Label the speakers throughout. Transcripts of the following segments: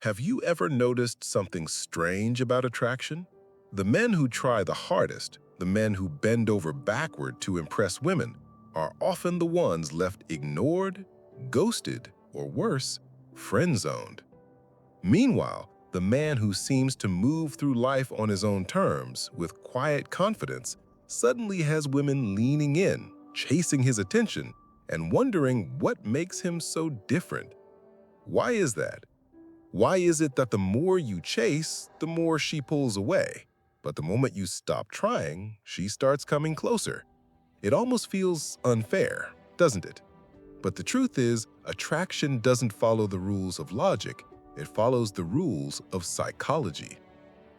Speaker 1: Have you ever noticed something strange about attraction? The men who try the hardest, the men who bend over backward to impress women, are often the ones left ignored, ghosted, or worse, friend-zoned. Meanwhile, the man who seems to move through life on his own terms with quiet confidence suddenly has women leaning in, chasing his attention, and wondering what makes him so different. Why is that? Why is it that the more you chase, the more she pulls away? But the moment you stop trying, she starts coming closer. It almost feels unfair, doesn't it? But the truth is, attraction doesn't follow the rules of logic, it follows the rules of psychology.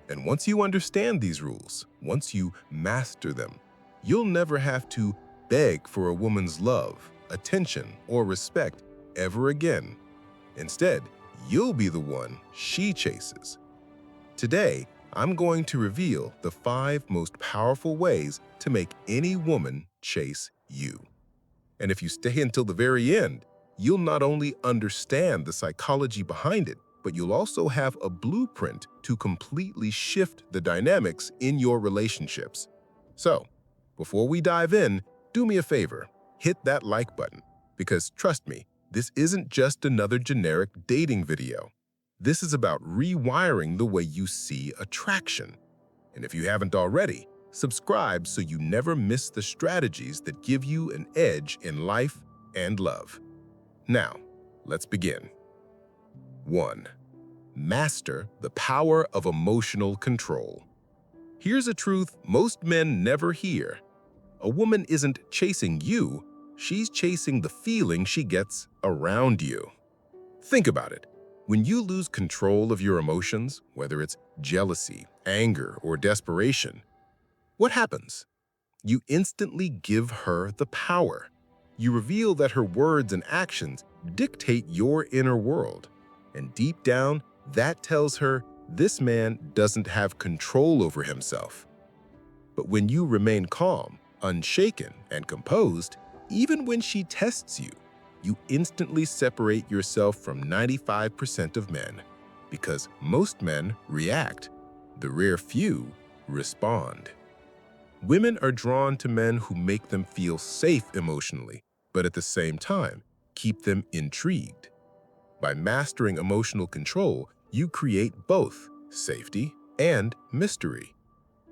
Speaker 1: And once you understand these rules, once you master them, you'll never have to beg for a woman's love, attention, or respect ever again. Instead, you'll be the one she chases. Today, I'm going to reveal the 5 most powerful ways to make any woman chase you. And if you stay until the very end, you'll not only understand the psychology behind it, but you'll also have a blueprint to completely shift the dynamics in your relationships. So, before we dive in, do me a favor, hit that like button, because trust me, this isn't just another generic dating video. This is about rewiring the way you see attraction. And if you haven't already, subscribe so you never miss the strategies that give you an edge in life and love. Now, let's begin. 1. Master the power of emotional control. Here's a truth most men never hear. A woman isn't chasing you, she's chasing the feeling she gets around you. Think about it. When you lose control of your emotions, whether it's jealousy, anger, or desperation, what happens? You instantly give her the power. You reveal that her words and actions dictate your inner world. And deep down, that tells her this man doesn't have control over himself. But when you remain calm, unshaken, and composed, even when she tests you, you instantly separate yourself from 95% of men, because most men react, the rare few respond. Women are drawn to men who make them feel safe emotionally, but at the same time, keep them intrigued. By mastering emotional control, you create both safety and mystery.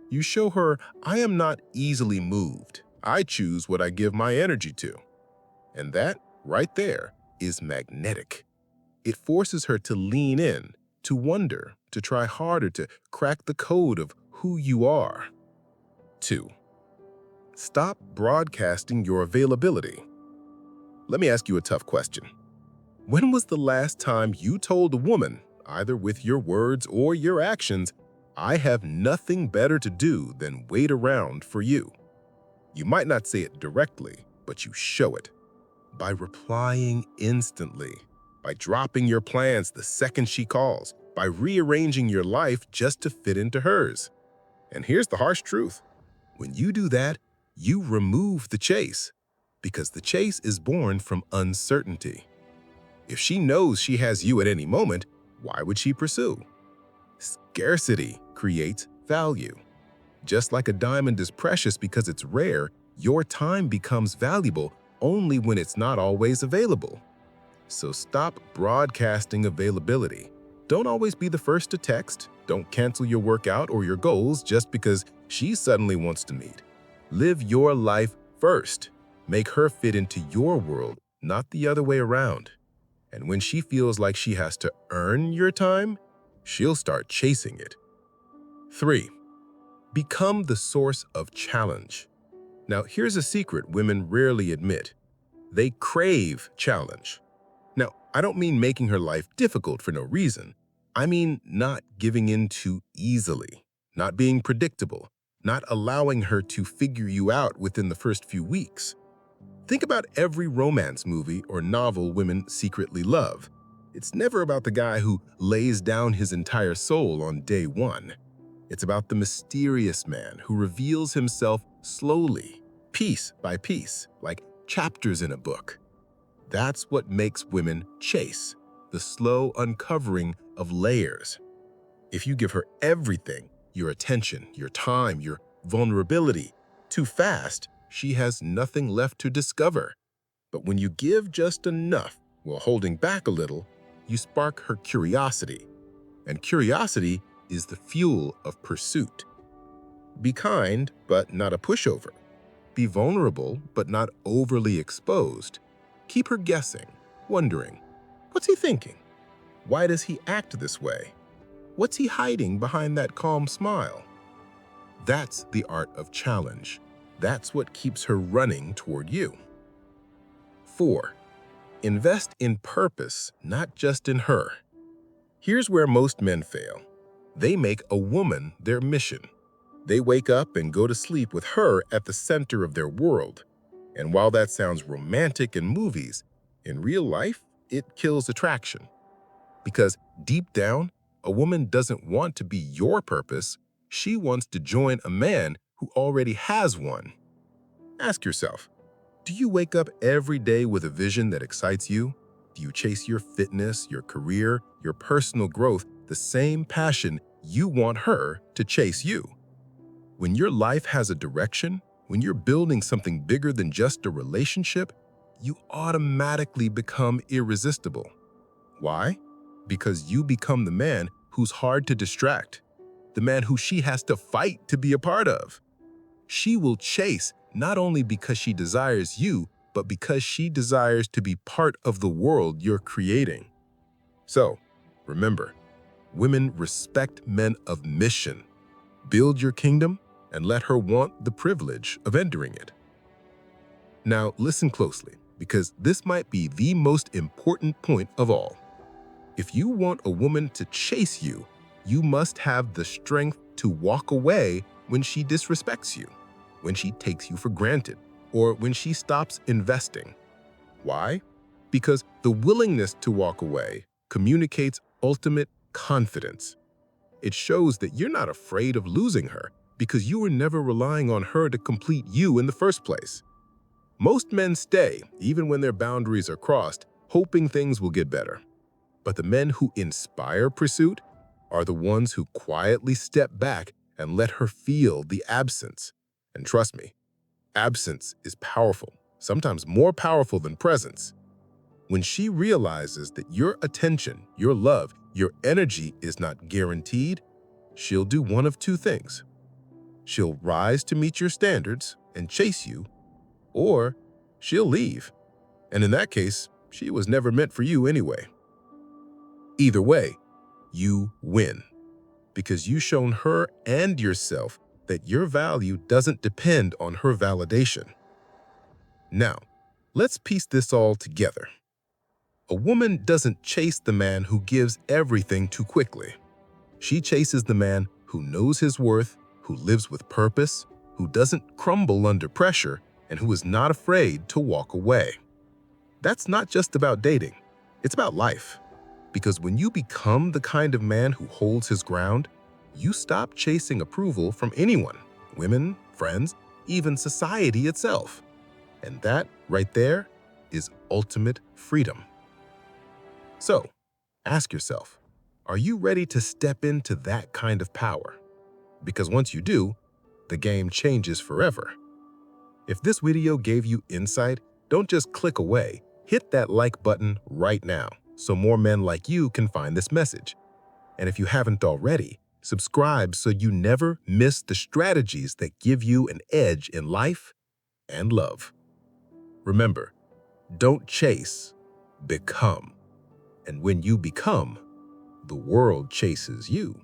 Speaker 1: You show her, I am not easily moved. I choose what I give my energy to. And that, right there, is magnetic. It forces her to lean in, to wonder, to try harder to crack the code of who you are. 2. Stop broadcasting your availability. Let me ask you a tough question. When was the last time you told a woman, either with your words or your actions, I have nothing better to do than wait around for you? You might not say it directly, but you show it. By replying instantly, by dropping your plans the second she calls, by rearranging your life just to fit into hers. And here's the harsh truth. When you do that, you remove the chase, because the chase is born from uncertainty. If she knows she has you at any moment, why would she pursue? Scarcity creates value. Just like a diamond is precious because it's rare, your time becomes valuable only when it's not always available. So stop broadcasting availability. Don't always be the first to text. Don't cancel your workout or your goals just because she suddenly wants to meet. Live your life first. Make her fit into your world, not the other way around. And when she feels like she has to earn your time, she'll start chasing it. 3. Become the source of challenge. Now, here's a secret women rarely admit. They crave challenge. Now, I don't mean making her life difficult for no reason. I mean not giving in too easily, not being predictable, not allowing her to figure you out within the first few weeks. Think about every romance movie or novel women secretly love. It's never about the guy who lays down his entire soul on day one. It's about the mysterious man who reveals himself slowly, piece by piece, like chapters in a book. That's what makes women chase, the slow uncovering of layers. If you give her everything, your attention, your time, your vulnerability, too fast, she has nothing left to discover. But when you give just enough while holding back a little, you spark her curiosity. And curiosity is the fuel of pursuit. Be kind, but not a pushover. Be vulnerable, but not overly exposed. Keep her guessing, wondering, what's he thinking? Why does he act this way? What's he hiding behind that calm smile? That's the art of challenge. That's what keeps her running toward you. 4. Invest in purpose, not just in her. Here's where most men fail. They make a woman their mission. They wake up and go to sleep with her at the center of their world. And while that sounds romantic in movies, in real life, it kills attraction. Because deep down, a woman doesn't want to be your purpose. She wants to join a man who already has one. Ask yourself, do you wake up every day with a vision that excites you? Do you chase your fitness, your career, your personal growth, the same passion you want her to chase you? When your life has a direction, when you're building something bigger than just a relationship, you automatically become irresistible. Why? Because you become the man who's hard to distract, the man who she has to fight to be a part of. She will chase not only because she desires you, but because she desires to be part of the world you're creating. So, remember, women respect men of mission. Build your kingdom and let her want the privilege of entering it. Now, listen closely, because this might be the most important point of all. If you want a woman to chase you, you must have the strength to walk away when she disrespects you, when she takes you for granted, or when she stops investing. Why? Because the willingness to walk away communicates ultimate confidence. It shows that you're not afraid of losing her because you were never relying on her to complete you in the first place. Most men stay, even when their boundaries are crossed, hoping things will get better. But the men who inspire pursuit are the ones who quietly step back and let her feel the absence. And trust me, absence is powerful, sometimes more powerful than presence. When she realizes that your attention, your love, your energy is not guaranteed, she'll do one of two things. She'll rise to meet your standards and chase you, or she'll leave. And in that case, she was never meant for you anyway. Either way, you win, because you've shown her and yourself that your value doesn't depend on her validation. Now, let's piece this all together. A woman doesn't chase the man who gives everything too quickly. She chases the man who knows his worth, who lives with purpose, who doesn't crumble under pressure, and who is not afraid to walk away. That's not just about dating, it's about life. Because when you become the kind of man who holds his ground, you stop chasing approval from anyone, women, friends, even society itself. And that, right there, is ultimate freedom. So, ask yourself, are you ready to step into that kind of power? Because once you do, the game changes forever. If this video gave you insight, don't just click away. Hit that like button right now so more men like you can find this message. And if you haven't already, subscribe so you never miss the strategies that give you an edge in life and love. Remember, don't chase, become. And when you become, the world chases you.